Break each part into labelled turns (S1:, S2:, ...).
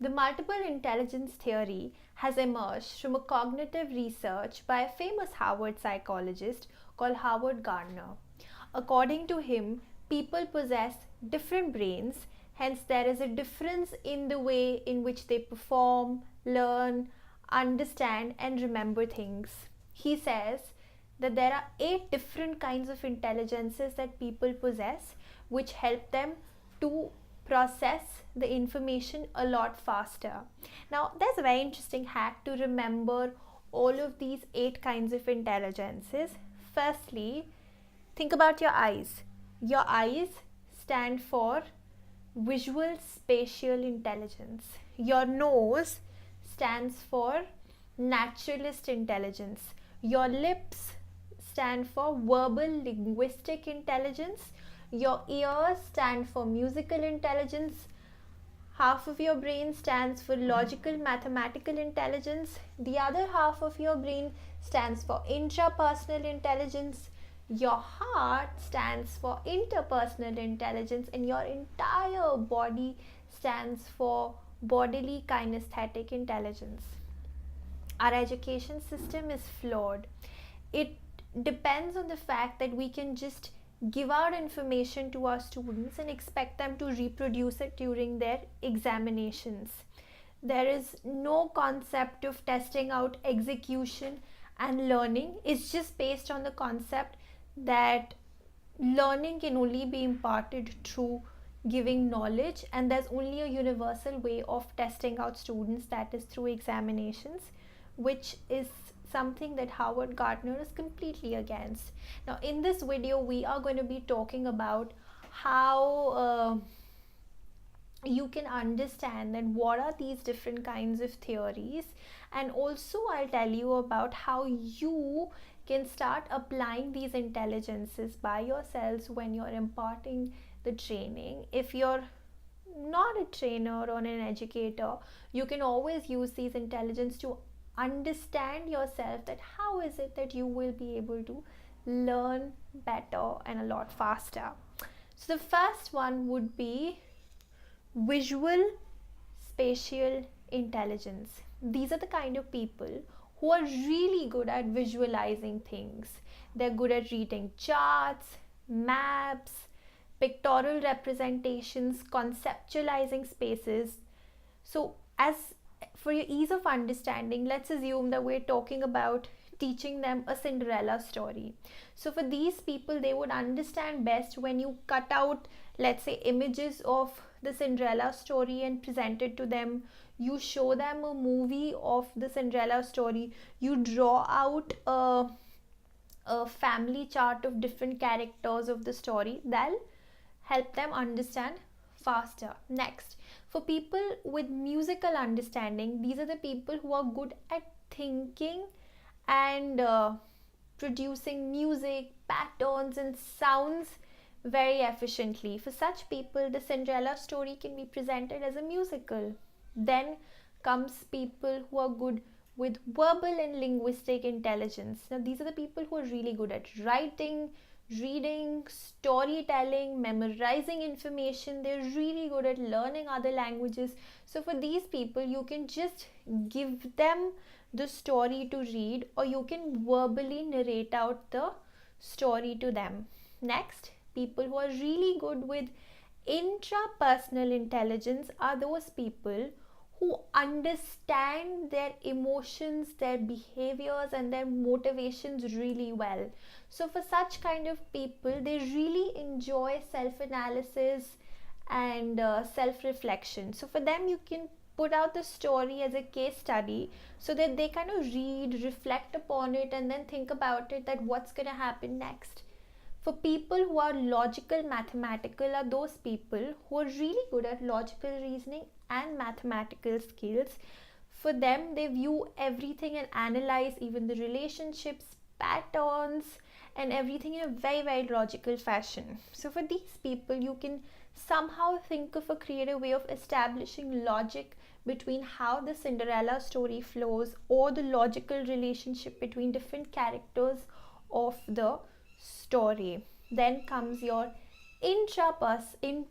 S1: The multiple intelligence theory has emerged from a cognitive research by a famous Harvard psychologist called Howard Gardner. According to him, people possess different brains, hence, there is a difference in the way in which they perform, learn, understand, and remember things. He says that there are 8 different kinds of intelligences that people possess, which help them to process the information a lot faster. Now, there's a very interesting hack to remember all of these 8 kinds of intelligences. Firstly, think about your eyes. Your eyes stand for visual spatial intelligence. Your nose stands for naturalist intelligence. Your lips stand for verbal linguistic intelligence. Your ears stand for musical intelligence. Half of your brain stands for logical mathematical intelligence. The other half of your brain stands for intrapersonal intelligence. Your heart stands for interpersonal intelligence, and your entire body stands for bodily kinesthetic intelligence. Our education system is flawed. It depends on the fact that we can just give out information to our students and expect them to reproduce it during their examinations. There is no concept of testing out execution and learning. It's just based on the concept that learning can only be imparted through giving knowledge, and there's only a universal way of testing out students, that is through examinations, which is something that Howard Gardner is completely against. Now, in this video, we are going to be talking about how you can understand that what are these different kinds of theories, and also I'll tell you about how you can start applying these intelligences by yourselves when you're imparting the training. If you're not a trainer or an educator, you can always use these intelligence to understand yourself, that how is it that you will be able to learn better and a lot faster. So the first one would be visual spatial intelligence. These are the kind of people who are really good at visualizing things. They're good at reading charts, maps, pictorial representations, conceptualizing spaces. So, as for your ease of understanding, let's assume that we're talking about teaching them a Cinderella story. So for these people, they would understand best when you cut out, let's say, images of the Cinderella story and present it to them. You show them a movie of the Cinderella story. You draw out a family chart of different characters of the story. That'll help them understand faster. Next, for people with musical understanding, these are the people who are good at thinking and producing music, patterns, and sounds very efficiently. For such people, the Cinderella story can be presented as a musical. Then comes people who are good with verbal and linguistic intelligence. Now, these are the people who are really good at writing, reading, storytelling, memorizing information. They're really good at learning other languages. So for these people, you can just give them the story to read, or you can verbally narrate out the story to them. Next, people who are really good with intrapersonal intelligence are those people who understand their emotions, their behaviors, and their motivations really well. So for such kind of people, they really enjoy self-analysis and self-reflection. So for them, you can put out the story as a case study so that they kind of read, reflect upon it, and then think about it, that what's going to happen next. For people who are logical mathematical are those people who are really good at logical reasoning and mathematical skills. For them, they view everything and analyze even the relationships, patterns, and everything in a very, very logical fashion. So for these people, you can somehow think of a creative way of establishing logic between how the Cinderella story flows, or the logical relationship between different characters of the story. Then comes your interpersonal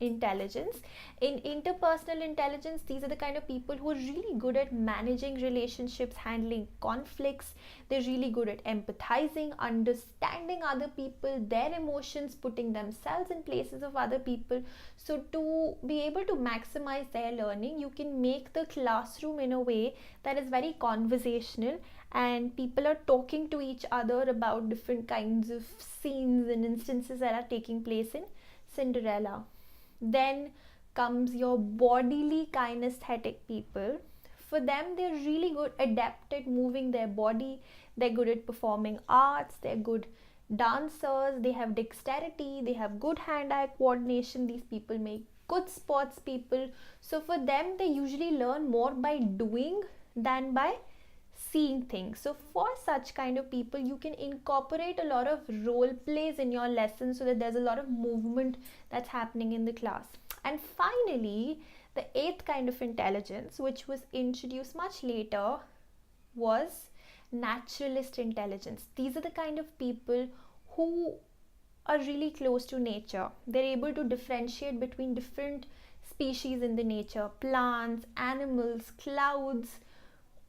S1: intelligence. In interpersonal intelligence, these are the kind of people who are really good at managing relationships, handling conflicts. They're really good at empathizing, understanding other people, their emotions, putting themselves in places of other people. So to be able to maximize their learning, you can make the classroom in a way that is very conversational, and people are talking to each other about different kinds of scenes and instances that are taking place in Cinderella. Then comes your bodily kinesthetic people. For them, they're really good, adept at moving their body. They're good at performing arts. They're good dancers. They have dexterity. They have good hand-eye coordination. These people make good sports people. So for them, they usually learn more by doing than by seeing things. So for such kind of people, you can incorporate a lot of role plays in your lessons so that there's a lot of movement that's happening in the class. And finally, the eighth kind of intelligence, which was introduced much later, was naturalist intelligence. These are the kind of people who are really close to nature. They're able to differentiate between different species in the nature, plants, animals, clouds,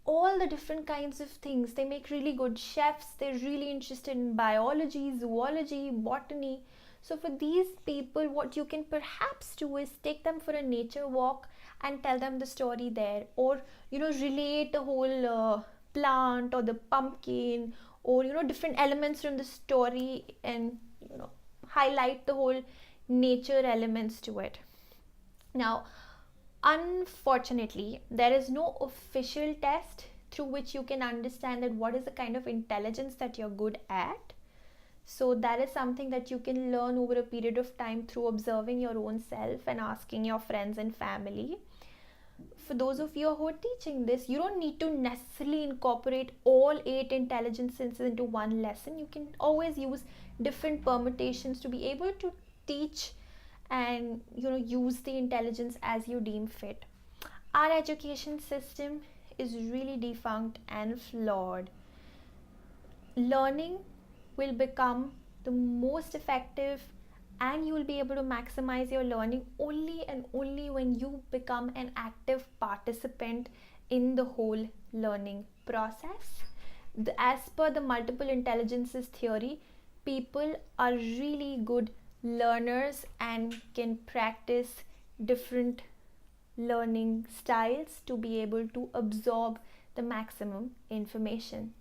S1: all the different kinds of things. They make really good chefs. They're really interested in biology, zoology, botany. So for these people, what you can perhaps do is take them for a nature walk and tell them the story there, or relate a whole plant or the pumpkin, or different elements from the story, and highlight the whole nature elements to it. Now, unfortunately, there is no official test through which you can understand that what is the kind of intelligence that you're good at. So that is something that you can learn over a period of time through observing your own self and asking your friends and family. For those of you who are teaching this, you don't need to necessarily incorporate all 8 intelligences into one lesson. You can always use different permutations to be able to teach and use the intelligence as you deem fit. Our education system is really defunct and flawed. Learning will become the most effective, and you will be able to maximize your learning only and only when you become an active participant in the whole learning process. As per the multiple intelligences theory, people are really good learners and can practice different learning styles to be able to absorb the maximum information.